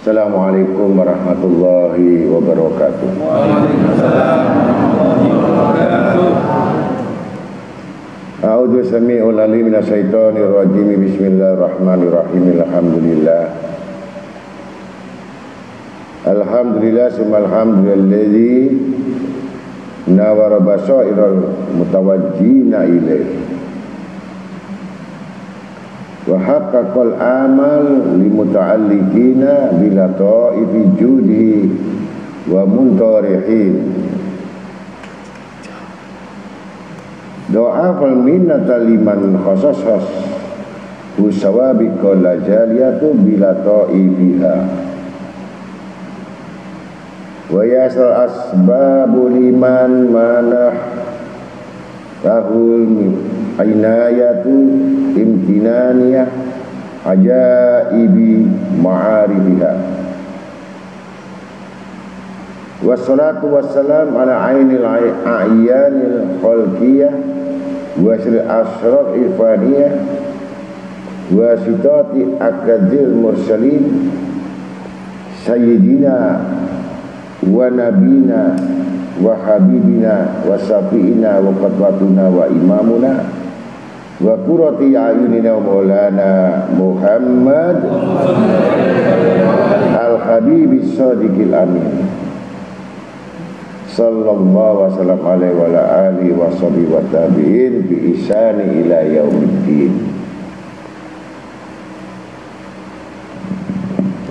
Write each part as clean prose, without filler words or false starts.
Assalamualaikum warahmatullahi wabarakatuh. A'udzu samii'ul 'aliim minasyaitonir rajiim. Bismillahirrahmanirrahim. Alhamdulillah summal hamdulilladzi nawara basairal mutawajjina ilaihi wa haqqaqal amal limuta'alliqina bila ta'ifi judi wa muntarihin doa fal minnata liman khasashas usawabi qala jaliyatu bila ta'ifiha wa yasal asbabu liman manah tahul inayatu imtinaniyah ajaibi ma'arifiha wassalatu wassalam ala ainil a'yanil khalqiyah wasril asrar irfaniyah wasitati akadil mursalin sayyidina wa nabina wa habibina wa safiina wa qadwatuna wa imamuna wa qurrati ayunina wa maulana Muhammad al-habibis sadiqil amin sallallahu wasallam alaihi wa alihi wa sahbihi wa tabi'in bi ihsani ila yaumiddin.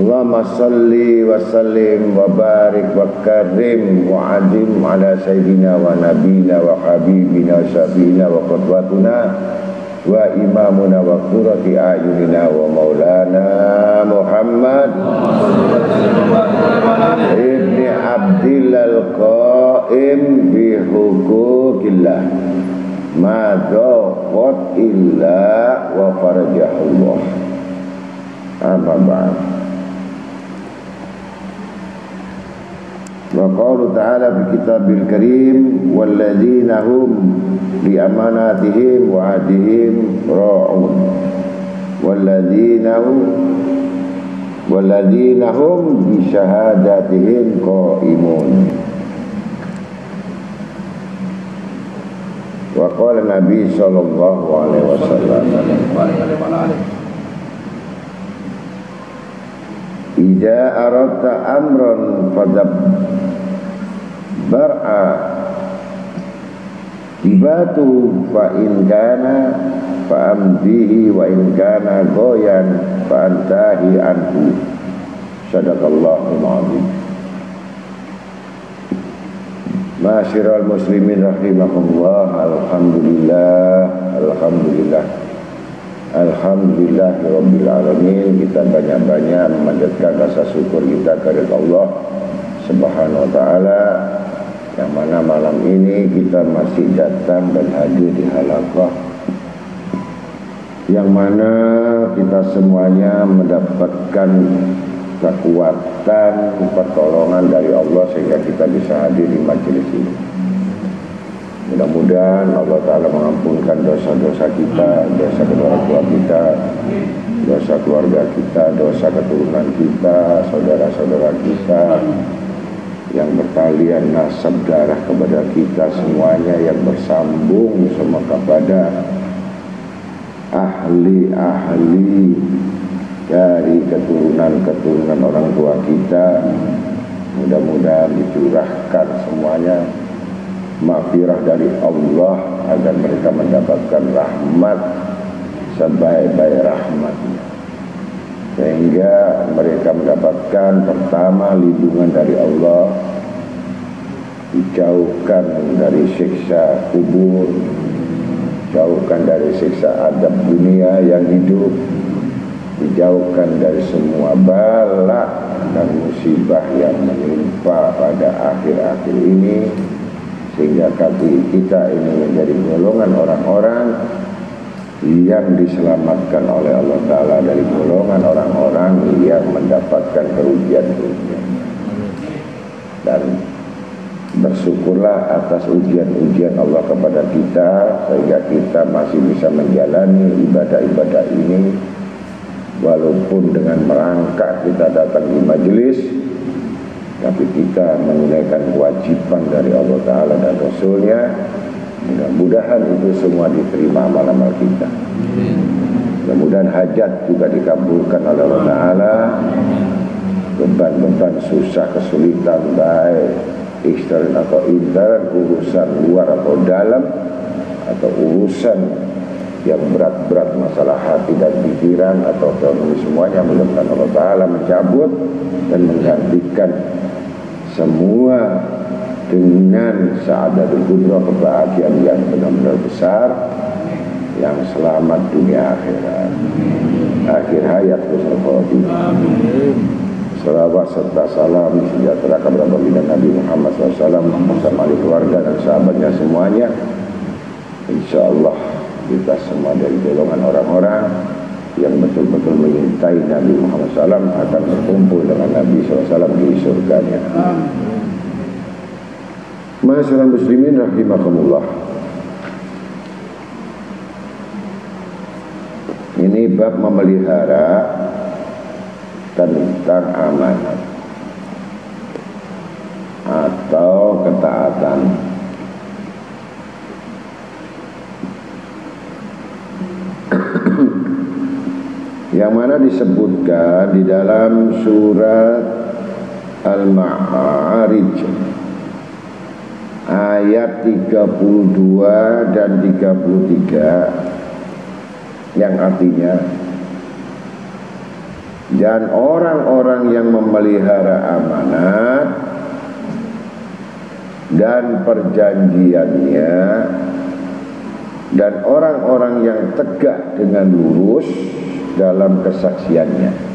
Allahumma salli wa sallim wa barik wa karim wa adim ala sayyidina wa nabina wa habibina wa syafiina wa qudwatuna wa imamuna wa qurrati ayunina wa maulana Muhammad ibni Abdillal qaim bi hukukillah ma dhaqat illa wa farajahullah amma ba'd. Wa qawlu ta'ala fi kitabil karim walladzina hum li amanatihim wa ahdihim ra'un walladzina hum bi syahadatihim qa'imun. Wa qala Nabi sallallahu alaihi wasallam idza aradta amran fadabbar'a ibatu fa in kana fa amdihi wa in kana goyan fa antahi anhu sadaqallahul azim. Ma'asyiral muslimin rahimakumullah, alhamdulillahirabbil alamin. Kita banyak-banyak memanjatkan rasa syukur kita kepada Allah Subhanahu wa taala yang mana malam ini kita masih datang dan hadir di halaqah yang mana kita semuanya mendapatkan kekuatan, pertolongan dari Allah sehingga kita bisa hadir di majelis ini. Mudah-mudahan Allah Ta'ala mengampunkan dosa-dosa kita, dosa kedua orang tua kita, dosa keluarga kita, dosa keturunan kita, saudara-saudara kita, yang bertalian nasab darah kepada kita semuanya, yang bersambung semua kepada ahli-ahli dari keturunan-keturunan orang tua kita. Mudah-mudahan dicurahkan semuanya maghfirah dari Allah agar mereka mendapatkan rahmat sebaik-baik rahmatnya, sehingga mereka mendapatkan pertama lindungan dari Allah, dijauhkan dari siksa kubur, jauhkan dari siksa adab dunia yang hidup, dijauhkan dari semua bala dan musibah yang menimpa pada akhir-akhir ini, sehingga kita ini menjadi golongan orang-orang yang diselamatkan oleh Allah Ta'ala dari golongan orang-orang yang mendapatkan kerugian-kerugian. Dan bersyukurlah atas ujian-ujian Allah kepada kita, sehingga kita masih bisa menjalani ibadah-ibadah ini, walaupun dengan merangkak kita datang di majelis, tapi kita menunaikan kewajiban dari Allah Ta'ala dan Rasulnya. Mudah-mudahan itu semua diterima amal-amal kita. Mudah-mudahan hajat juga dikabulkan oleh Allah Ta'ala. Beban-beban susah, kesulitan, baik ekstern atau intern, urusan luar atau dalam, atau urusan yang berat-berat, masalah hati dan pikiran atau ekonomi, semuanya mudah-mudahan Allah Ta'ala mencabut dan menggantikan semua dengan sa'adatul kubra, kebahagiaan yang benar-benar besar, yang selamat dunia akhirat, akhir hayat husnul khotimah. Salawat serta salam sejahtera kepada baginda Nabi Muhammad SAW bersama keluarga dan sahabatnya semuanya. Insyaallah kita semua dari golongan orang-orang yang betul-betul menyintai Nabi Muhammad SAW akan berkumpul dengan Nabi SAW di surganya. Ma'asyiral muslimin rahimakumullah. Ini bab memelihara tentang amanat atau ketaatan. Yang mana disebutkan di dalam surat Al-Ma'arij ayat 32 dan 33, yang artinya, dan orang-orang yang memelihara amanat dan perjanjiannya, dan orang-orang yang tegak dengan lurus dalam kesaksiannya.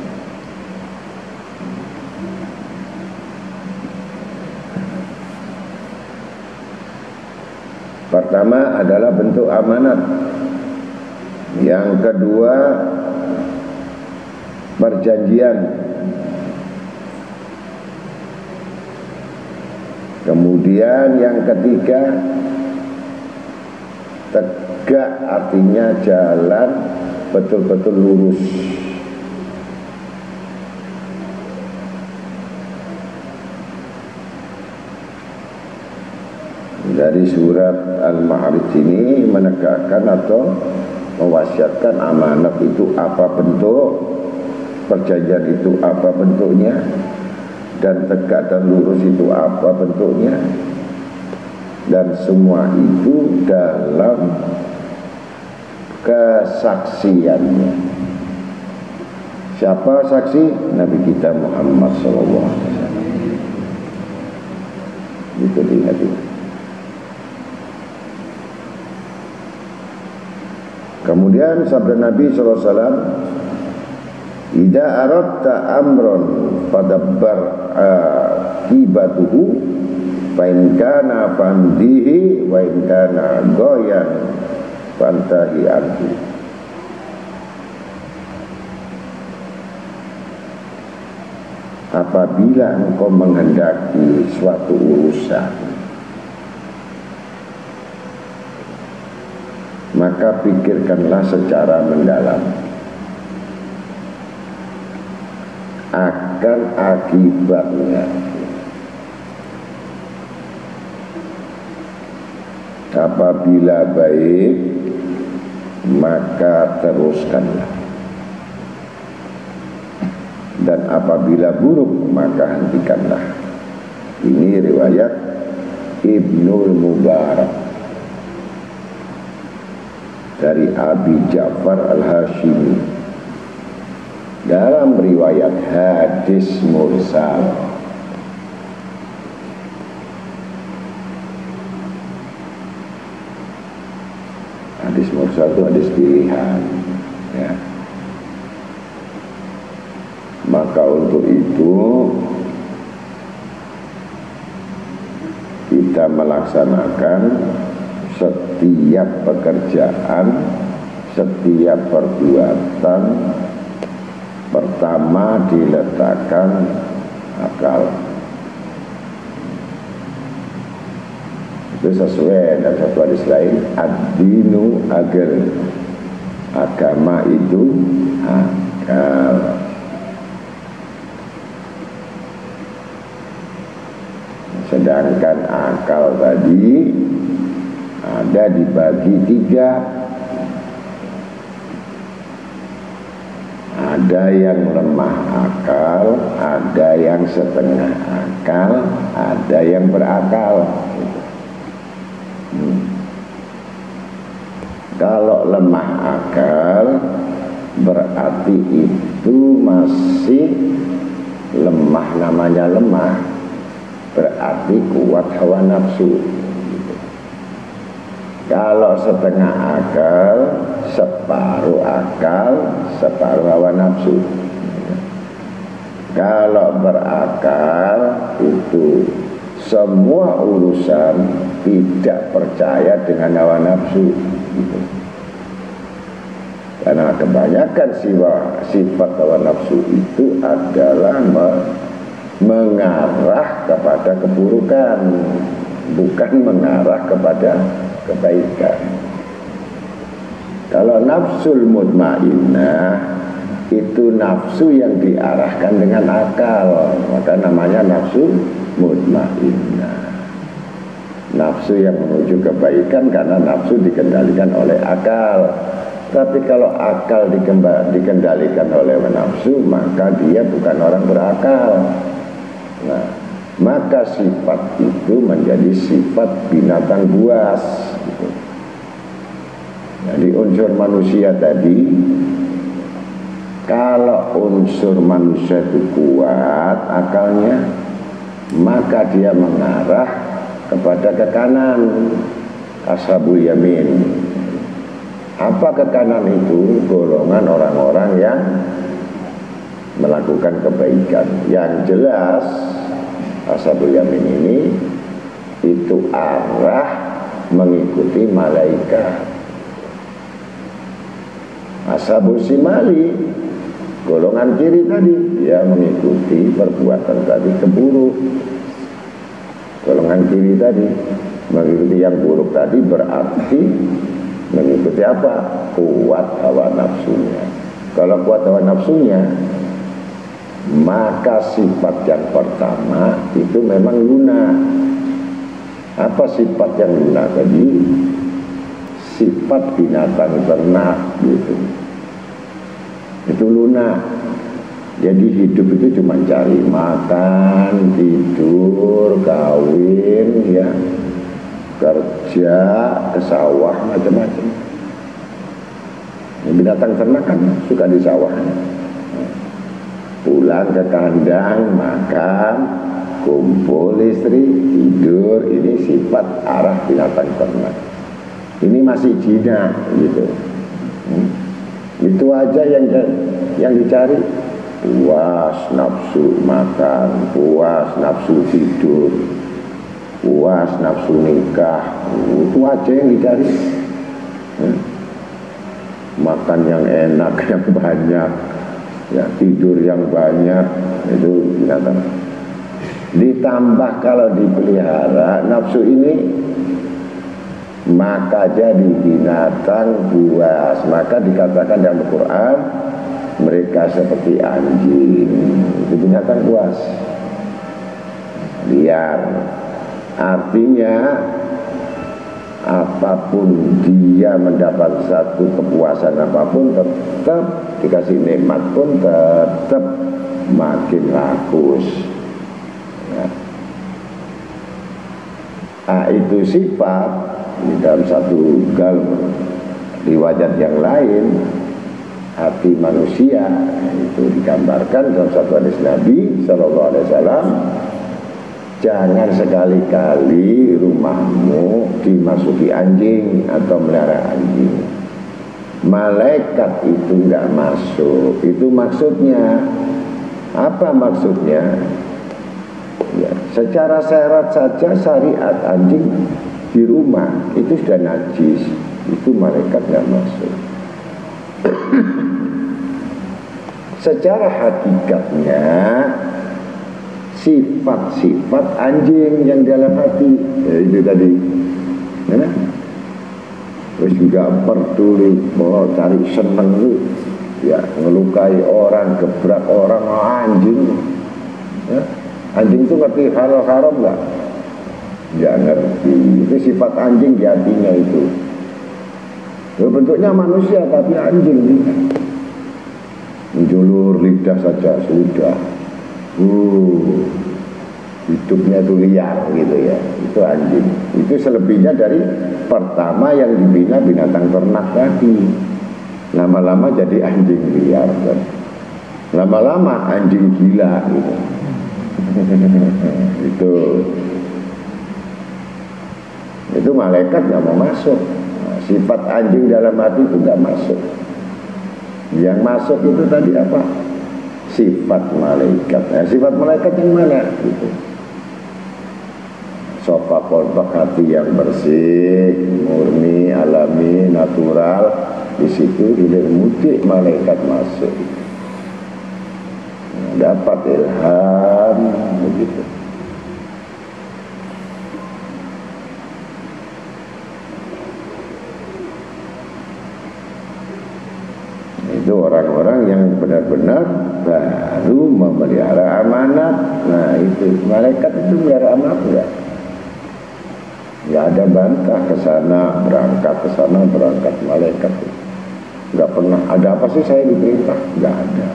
Pertama adalah bentuk amanat, yang kedua perjanjian, kemudian yang ketiga tegak, artinya jalan betul-betul lurus. Dari surat Al-Ma'arij ini menegakkan atau mewasiatkan amanat itu apa bentuk, perjanjian itu apa bentuknya, dan tegak dan lurus itu apa bentuknya, dan semua itu dalam kesaksiannya. Siapa saksi? Nabi kita Muhammad SAW. Itu diingat. Kemudian sabda Nabi SAW, "Idza aradta amron fadabbar akibatuhu fa in kana fandihi wa in kana goyan fantahi anhu." Apabila engkau menghendaki suatu urusan, maka pikirkanlah secara mendalam akan akibatnya. Apabila baik maka teruskanlah, dan apabila buruk maka hentikanlah. Ini riwayat Ibnul Mubarak dari Abi Ja'far Al-Hashimi dalam riwayat hadis mursal. Hadis mursal itu hadis pilihan, ya. Maka untuk itu kita melaksanakan setiap pekerjaan, setiap perbuatan, pertama diletakkan akal. Itu sesuai dengan satu hadis lain, ad-dinu agar, agama itu akal. Sedangkan akal tadi ada dibagi tiga. Ada yang lemah akal, ada yang setengah akal, ada yang berakal. Kalau lemah akal berarti itu masih lemah, namanya lemah berarti kuat hawa nafsu. Kalau setengah akal, separuh akal, separuh hawa nafsu. Kalau berakal itu semua urusan tidak percaya dengan hawa nafsu, gitu. Karena kebanyakan sifat hawa nafsu itu adalah mengarah kepada keburukan, bukan mengarah kepada kebaikan. Kalau nafsul mutmainnah itu nafsu yang diarahkan dengan akal, maka namanya nafsu mutmainnah. Nafsu yang menuju kebaikan karena nafsu dikendalikan oleh akal. Tapi kalau akal dikendalikan oleh nafsu, maka dia bukan orang berakal. Nah, maka sifat itu menjadi sifat binatang buas, gitu. Jadi unsur manusia tadi, kalau unsur manusia itu kuat akalnya, maka dia mengarah kepada ke kanan, ashabul yamin. Apa ke kanan itu? Golongan orang-orang yang melakukan kebaikan. Yang jelas ashabul yamin ini itu arah mengikuti malaikat. Ashabul shimali, golongan kiri tadi, dia mengikuti perbuatan tadi keburuk. Golongan kiri tadi mengikuti yang buruk tadi berarti mengikuti apa? Kuat hawa nafsunya. Kalau kuat hawa nafsunya, maka sifat yang pertama itu memang lunak. Apa sifat yang lunak tadi? Sifat binatang ternak, gitu. Itu lunak. Jadi hidup itu cuma cari makan, tidur, kawin, ya, kerja, ke sawah, macam-macam. Binatang ternak kan suka di sawah. Pulang ke kandang, makan, kumpul istri, tidur. Ini sifat arah binatang ternak. Ini masih jinak, gitu. Itu aja yang dicari. Puas nafsu makan, puas nafsu tidur, puas nafsu nikah. Itu aja yang dicari. Makan yang enak, yang banyak, ya, tidur yang banyak. Itu binatang. Ditambah kalau dipelihara nafsu ini, maka jadi binatang buas. Maka dikatakan dalam Al-Quran, mereka seperti anjing. Itu binatang buas, liar. Artinya apapun dia mendapat satu kepuasan apapun, tetap dikasih nikmat pun tetap makin rakus. Nah, itu sifat di dalam satu riwayat yang lain, hati manusia itu digambarkan dalam satu hadis Nabi Sallallahu Alaihi Wasallam, jangan sekali-kali rumahmu dimasuki anjing atau melihara anjing. Malaikat itu nggak masuk. Itu maksudnya apa? Maksudnya ya, secara syarat saja syariat anjing di rumah itu sudah najis, itu malaikat nggak masuk. Secara hakikatnya sifat-sifat anjing yang dalam hati ya, itu tadi ya. Terus juga peduli, cari seneng itu ya, ngelukai orang, gebrak orang, anjing ya. Anjing itu ngerti halal haram nggak? Nggak ngerti. Itu sifat anjing di hatinya itu. Bentuknya manusia tapi anjing, menjulur lidah saja sudah. Hidupnya itu liar gitu ya. Itu anjing. Itu selebihnya dari pertama yang dibina binatang ternak tadi. Lama-lama jadi anjing liar kan. Lama-lama anjing gila gitu. Itu malaikat nggak mau masuk. Nah, sifat anjing dalam hati itu nggak masuk. Yang masuk itu tadi apa? Sifat malaikat. Nah, sifat malaikat yang mana? Gitu. Sofa kolbak, hati yang bersih, murni, alami, natural. Di situ hilir mudik malaikat masuk. Dapat ilham begitu. Itu orang-orang yang benar-benar baru memelihara amanat. Nah itu malaikat itu melihara amanat enggak? Enggak ada bantah ke sana berangkat, ke sana berangkat malaikat. Enggak pernah ada apa sih saya diperintah? Enggak ada.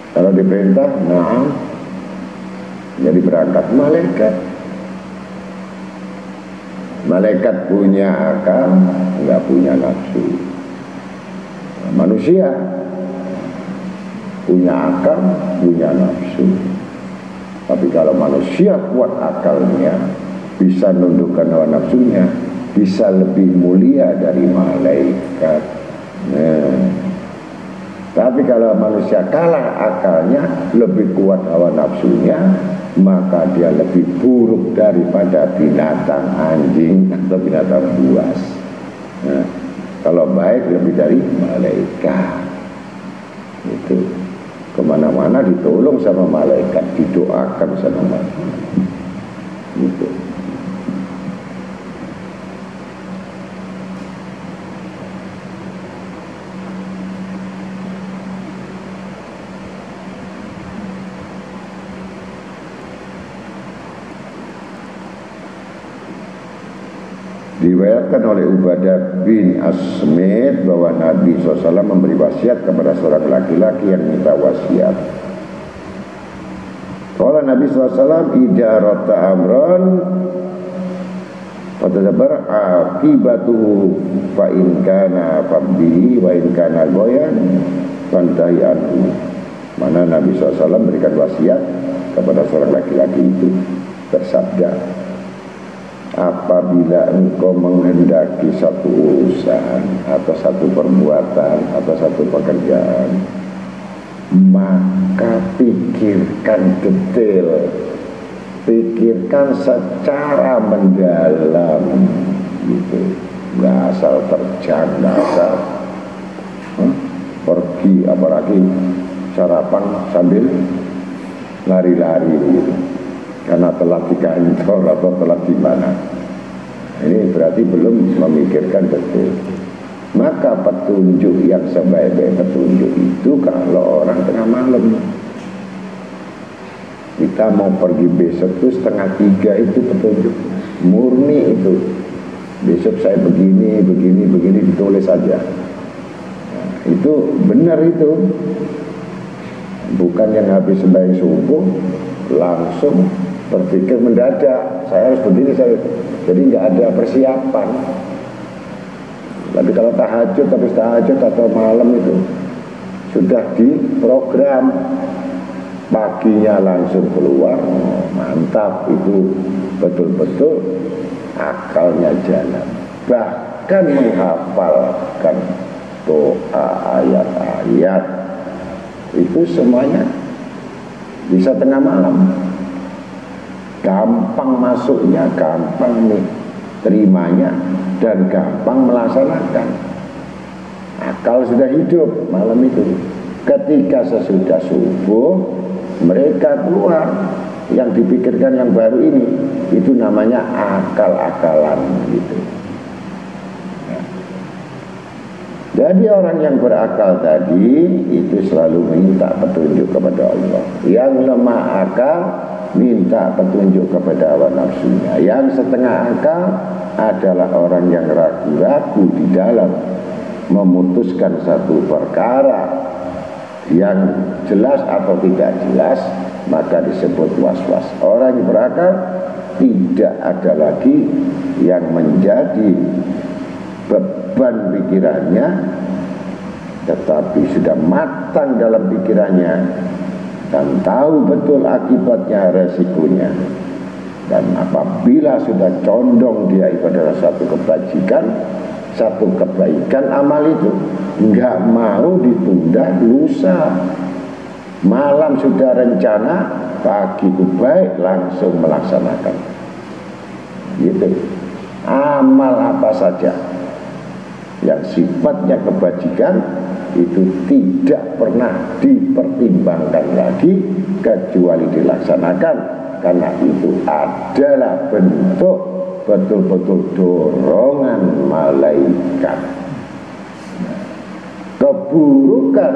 Kalau diperintah, nah, jadi berangkat malaikat. Malaikat punya akal, nggak punya nafsu. Nah, manusia punya akal, punya nafsu. Tapi kalau manusia kuat akalnya, bisa nundukkan hawa nafsunya, bisa lebih mulia dari malaikat. Nah, tapi kalau manusia kalah akalnya, lebih kuat hawa nafsunya, maka dia lebih buruk daripada binatang anjing atau binatang buas. Nah, kalau baik lebih dari malaikat. Itu kemana-mana ditolong sama malaikat, didoakan sama malaikat. Gitu. Diriwayatkan oleh Ubadah bin Asmit bahwa Nabi SAW memberi wasiat kepada seorang laki-laki yang minta wasiat. Kalau Nabi SAW idarata amron fatadabar akibatuhu fa in kana fabdihi wa in kana goyan fantahi anhu. Mana Nabi SAW berikan wasiat kepada seorang laki-laki itu, bersabda, apabila engkau menghendaki satu urusan atau satu perbuatan atau satu pekerjaan, maka pikirkan detail, pikirkan secara mendalam gitu. Nggak asal terjang, nggak asal pergi, apalagi sarapan sambil lari-lari gitu, karena telah di kantor atau telah di mana. Ini berarti belum memikirkan betul. Maka petunjuk yang sebaik-baik petunjuk itu kalau orang tengah malam. Kita mau pergi besok itu 2:30 itu petunjuk murni itu. besok saya begini ditulis saja. Nah, itu benar itu. Bukan yang habis sembahyang subuh langsung berpikir mendadak saya harus begini, jadi nggak ada persiapan. Tapi kalau habis tahajud atau malam itu sudah diprogram, paginya langsung keluar, mantap, itu betul-betul akalnya jalan. Bahkan menghafalkan doa, ayat-ayat, itu semuanya bisa tengah malam. Gampang masuknya, gampang nih terimanya, dan gampang melaksanakan. Akal sudah hidup malam itu. Ketika sesudah subuh mereka keluar, yang dipikirkan yang baru ini, itu namanya akal-akalan gitu. Nah, jadi orang yang berakal tadi itu selalu minta petunjuk kepada Allah. Yang lemah akal minta petunjuk kepada hawa nafsunya. Yang setengah akal adalah orang yang ragu-ragu di dalam memutuskan satu perkara yang jelas atau tidak jelas, maka disebut was-was. Orang yang berakal tidak ada lagi yang menjadi beban pikirannya, tetapi sudah matang dalam pikirannya dan tahu betul akibatnya, resikonya. Dan apabila sudah condong dia pada satu kebajikan, satu kebaikan, amal itu nggak mau ditunda lusa. Malam sudah rencana, pagi itu baik langsung melaksanakan. Gitu. Amal apa saja yang sifatnya kebajikan itu tidak pernah dipertimbangkan lagi kecuali dilaksanakan, karena itu adalah bentuk betul-betul dorongan malaikat. Keburukan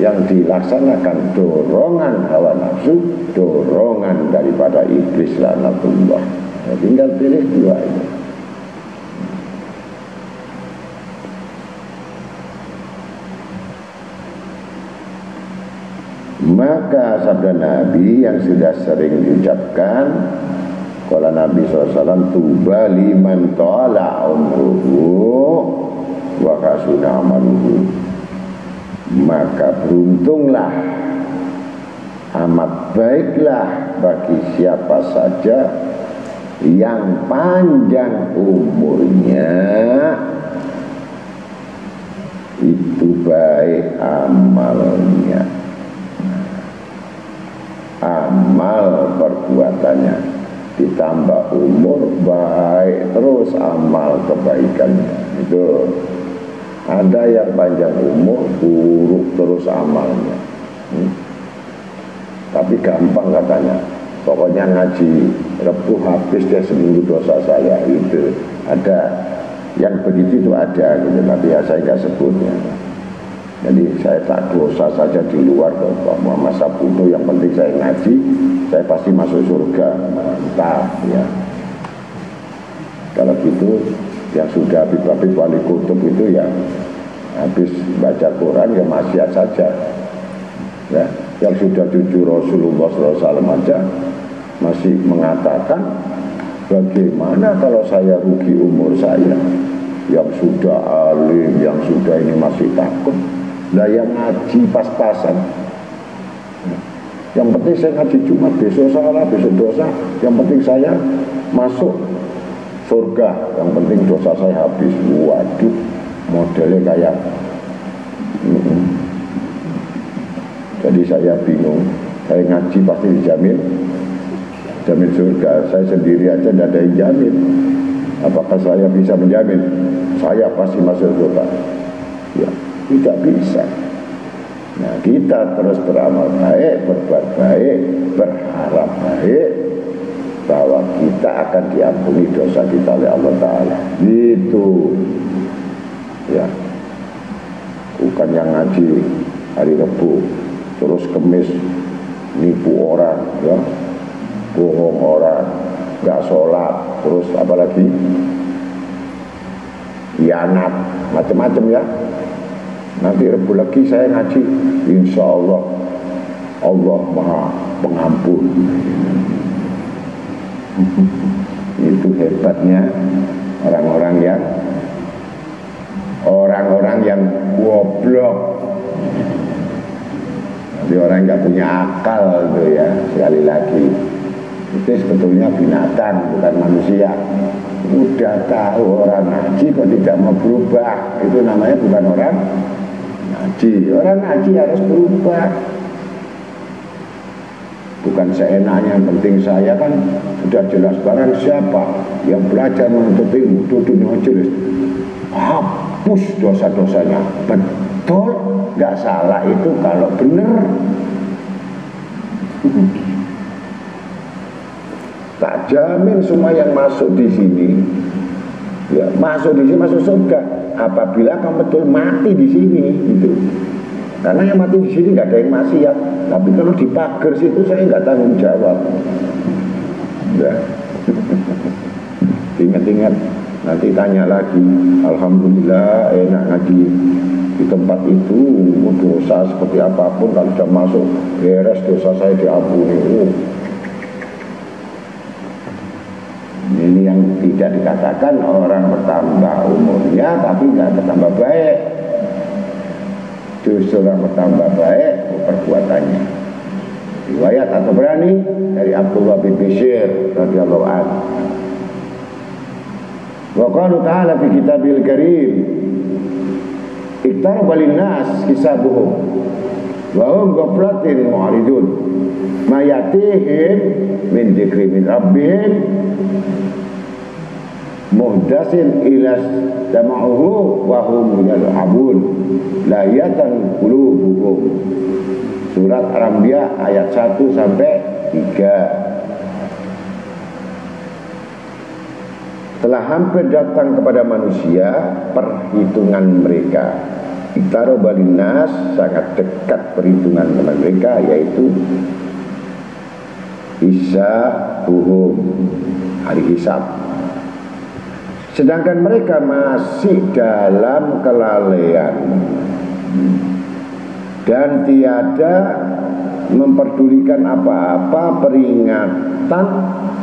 yang dilaksanakan dorongan hawa nafsu, dorongan daripada iblis laknatullah. Ya, tinggal pilih dua ini. Maka sabda Nabi yang sudah sering diucapkan, kalau Nabi SAW, tuba liman ta'ala umruhu wa kasuna amaluhu. Maka beruntunglah, amat baiklah bagi siapa saja yang panjang umurnya, itu baik amalnya, amal perbuatannya, ditambah umur baik terus amal kebaikannya. Itu ada yang panjang umur buruk terus amalnya, tapi gampang katanya, pokoknya ngaji Rebu habis dia seminggu dosa saya. Itu ada yang begitu, itu ada gitu, tapi ya saya nggak sebutnya. Jadi saya tak dosa saja di luar masa bunuh, yang penting saya ngaji, saya pasti masuk surga. Mantap ya. Kalau gitu yang sudah Habib Wali Kutub itu ya habis baca Quran ya maksiat saja ya. Yang sudah jujur Rasulullah SAW aja masih mengatakan, bagaimana kalau saya rugi umur saya? Yang sudah alim, yang sudah ini masih takut. Nah yang ngaji pas-pasan, yang penting saya ngaji cuma besok salah, besok dosa, yang penting saya masuk surga, yang penting dosa saya habis. Waduh, modelnya kayak jadi saya bingung. Saya ngaji pasti dijamin surga, saya sendiri aja tidak ada yang jamin. Apakah saya bisa menjamin saya pasti masuk surga? Ya, tidak bisa. Nah, kita terus beramal baik, berbuat baik, berharap baik bahwa kita akan diampuni dosa kita oleh Allah Ta'ala. Itu ya, bukan yang ngaji hari Rebu terus Kemis nipu orang ya, bohong orang, gak sholat, terus apalagi khianat, macam-macam ya. Nanti Rabu lagi saya ngaji, insya Allah Allah Maha Pengampun. Itu hebatnya orang-orang yang goblok. Jadi orang nggak punya akal itu ya, sekali lagi itu sebetulnya binatang bukan manusia. Udah tahu orang ngaji kok tidak mau berubah, itu namanya bukan orang ngaji. Orang ngaji harus berubah, bukan seenaknya. Yang penting saya kan sudah jelas, barang siapa yang belajar menuntut ilmu duduk di majelis hapus dosa-dosanya. Betul, nggak salah itu kalau benar. Tak jamin semua yang masuk di sini ya masuk surga apabila kamu betul mati di sini gitu. Karena yang mati di sini nggak ada yang maksiat, tapi kalau di pagar situ saya nggak tanggung jawab. Ya. Ingat-ingat nanti tanya lagi. Alhamdulillah enak ngaji di tempat itu. Dosa seperti apapun kalau sudah masuk beres, dosa saya diampuni. Ini yang tidak dikatakan orang bertambah umurnya tapi nggak bertambah baik. Justru orang bertambah baik perbuatannya. Riwayat atau berani dari Abdullah bin Bishr radhiyallahu anhu. Wa qala ta'ala fi kitabil karim iktaraba lin-nas hisabuhum wa hum ghaflatin mu'ridun ma yatihim min dzikri min rabbihim muhdasin ilas jama'uhu wa hum yal'abun la yatan qulubuhum. Surat Al-Anbiya ayat 1 sampai 3. Telah hampir datang kepada manusia perhitungan mereka. Iktaraba linnas, sangat dekat perhitungan kepada mereka, yaitu hisabuhum, hari hisab. Sedangkan mereka masih dalam kelalaian dan tiada memperdulikan apa-apa peringatan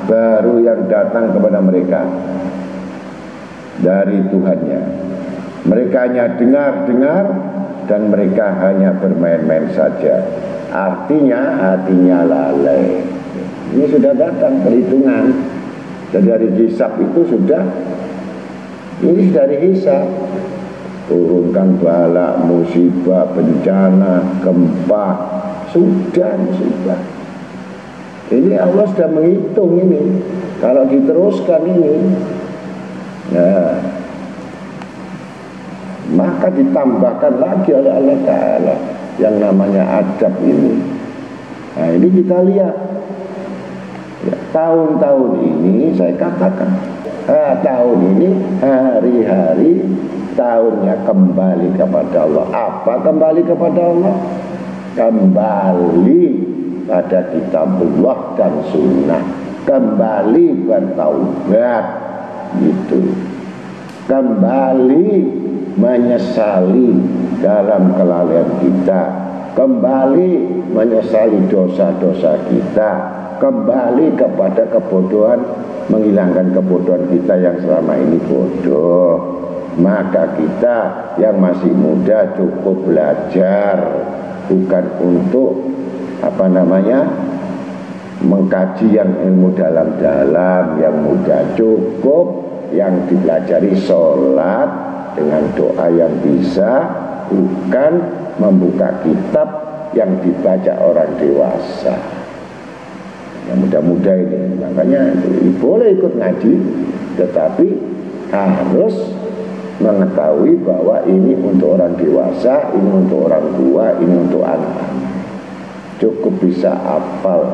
baru yang datang kepada mereka dari Tuhannya. Mereka hanya dengar-dengar dan mereka hanya bermain-main saja. Artinya hatinya lalai. Ini sudah datang perhitungan. Dan dari hisab itu sudah, ini dari hisab. Turunkan bala, musibah, bencana, gempa, sudah. Ini Allah sudah menghitung ini. Kalau diteruskan ini, nah, maka ditambahkan lagi oleh Allah Ta'ala yang namanya adab ini. Nah ini kita lihat ya, tahun-tahun ini saya katakan tahun ini hari-hari tahunnya kembali kepada Allah. Apa kembali kepada Allah? Kembali pada kitabullah dan sunnah, kembali bertaubat gitu, kembali menyesali dalam kelalaian kita, kembali menyesali dosa-dosa kita, kembali kepada kebodohan, menghilangkan kebodohan kita yang selama ini bodoh. Maka kita yang masih muda cukup belajar, bukan untuk mengkaji yang ilmu dalam-dalam, yang mudah. Cukup yang dipelajari sholat dengan doa yang bisa, bukan membuka kitab yang dibaca orang dewasa. Yang muda-muda ini, makanya boleh ikut ngaji, tetapi harus mengetahui bahwa ini untuk orang dewasa, ini untuk orang tua, ini untuk anak. Cukup bisa hafal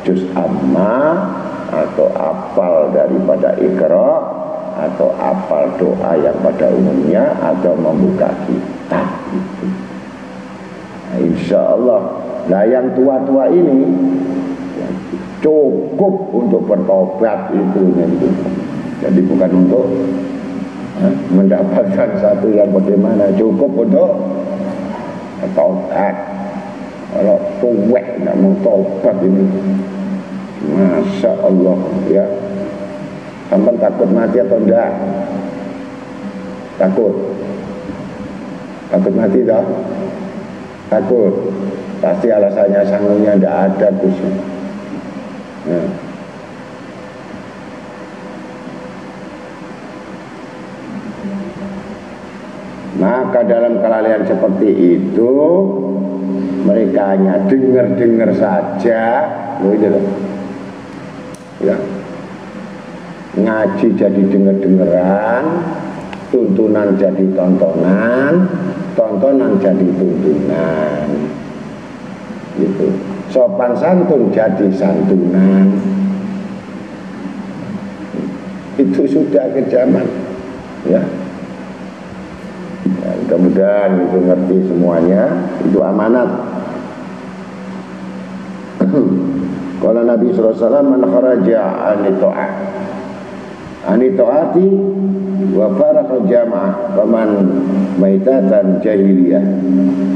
juz amma, atau hafal daripada Iqra, atau hafal doa yang pada umumnya, atau membuka kitab itu. Nah, insya Allah. Nah yang tua-tua ini cukup untuk bertobat itu. Jadi bukan untuk mendapatkan satu yang bagaimana, cukup untuk tobat. Kalau tuwek tidak mau tobat ini, Masya Allah ya. Sampai takut mati atau enggak? Takut mati tak? Takut. Pasti alasannya sanggulnya tidak ada khusus. Maka dalam kelalaian seperti itu, mereka hanya dengar-dengar saja, ya, ngaji jadi dengar-dengaran, tuntunan jadi tontonan, tontonan jadi tuntunan, gitu. Sopan santun jadi santunan. Itu sudah kejaman, ya. Mudah-mudahan itu ngerti semuanya. Itu amanat. Kalau Nabi SAW man kharaja ani ta'ati wa faraq jama'ah faman maitatan jahiliyah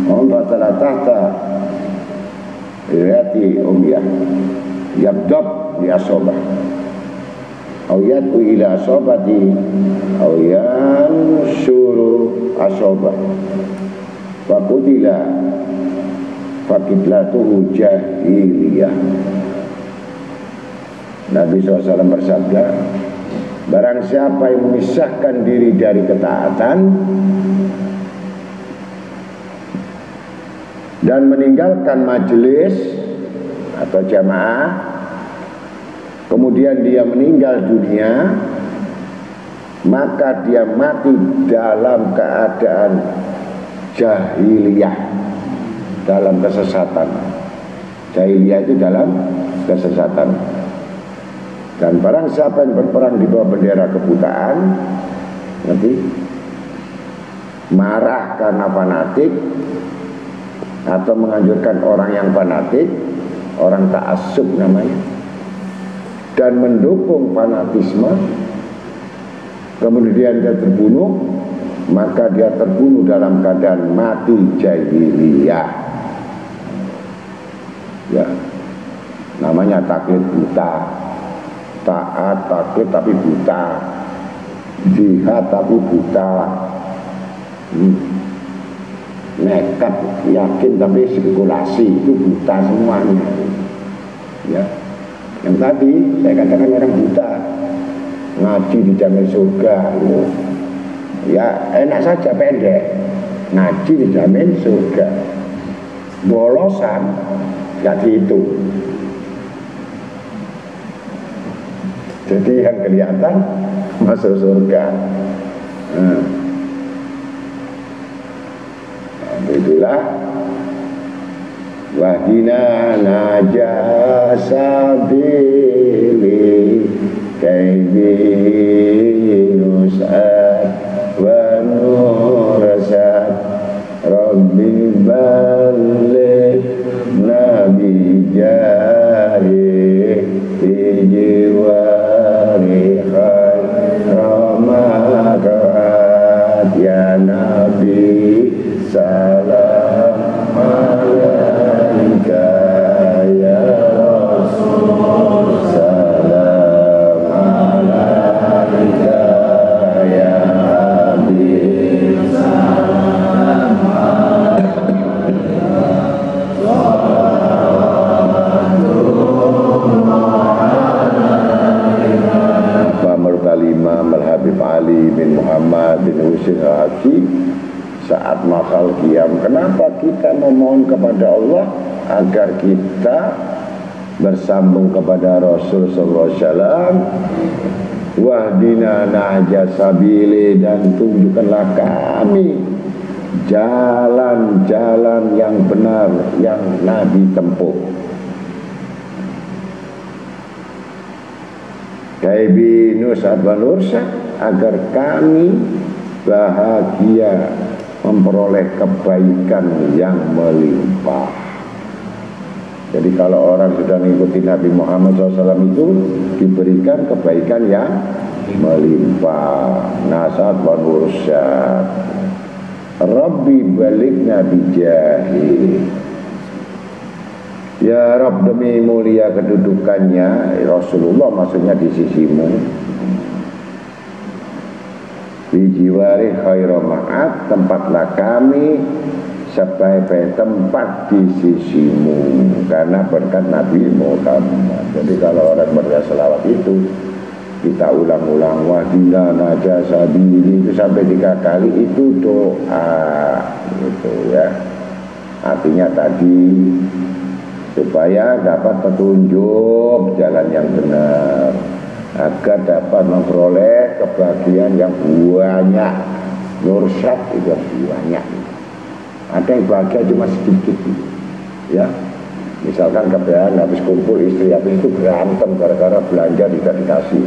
wa batala tahta riati umiyah yabdab li asobah awiyat ila asobati awiyan syuru asobah fakudila fakiblatuhu jahiliyah. Nabi SAW bersabda, barang siapa yang memisahkan diri dari ketaatan dan meninggalkan majelis atau jamaah, kemudian dia meninggal dunia, maka dia mati dalam keadaan jahiliyah, dalam kesesatan. Jahiliyah itu dalam kesesatan. Dan barang siapa yang berperang di bawah bendera kebutaan, nanti marah karena fanatik atau menganjurkan orang yang fanatik, orang ta'assub namanya, dan mendukung fanatisme, kemudian dia terbunuh, maka dia terbunuh dalam keadaan mati jahiliyah. Ya, namanya taklid buta. Taat, taklid tapi buta, jihad tapi buta, nekat, yakin tapi spekulasi, itu buta semuanya. Ya, yang tadi saya katakan orang buta, ngaji dijamin surga, ya enak saja pendek, ngaji dijamin surga, bolosan jadi itu. Jadi yang kelihatan masuk surga. Itulah wahdina najasabili kaibinusat wa nurasat rabbi balik nabi jari jiwa ya Nabi salam alaika ya Rasul salam alaika ya Nabi salam Imam Al-Habib Ali bin Muhammad bin Husain Al-Haqi saat makal qiyam. Kenapa kita memohon kepada Allah agar kita bersambung kepada Rasul sallallahu alaihi wasallam? Wahdina najasabili, dan tunjukkanlah kami jalan-jalan yang benar yang Nabi tempuh. Kaibinusat wa nursat, agar kami bahagia memperoleh kebaikan yang melimpah. Jadi kalau orang sudah mengikuti Nabi Muhammad SAW itu diberikan kebaikan yang melimpah, nasat wa nursyad. Rabbi balikna bijahi. Ya Rabb, demi mulia kedudukannya Rasulullah, maksudnya di sisimu, bijiwari khairu ma'ad, tempatlah kami sebaik-baik tempat di sisimu karena berkat Nabi Muhammad. Jadi kalau orang berbaca selawat itu kita ulang-ulang wahdina najah sabili itu sampai 3 kali, itu doa gitu ya. Artinya tadi supaya dapat petunjuk jalan yang benar, agar dapat memperoleh kebahagiaan yang banyak. Nursyad itu banyak. Ada yang bahagia cuma sedikit ya. Misalkan keadaan habis kumpul istri, habis itu berantem gara-gara belanja tidak dikasih.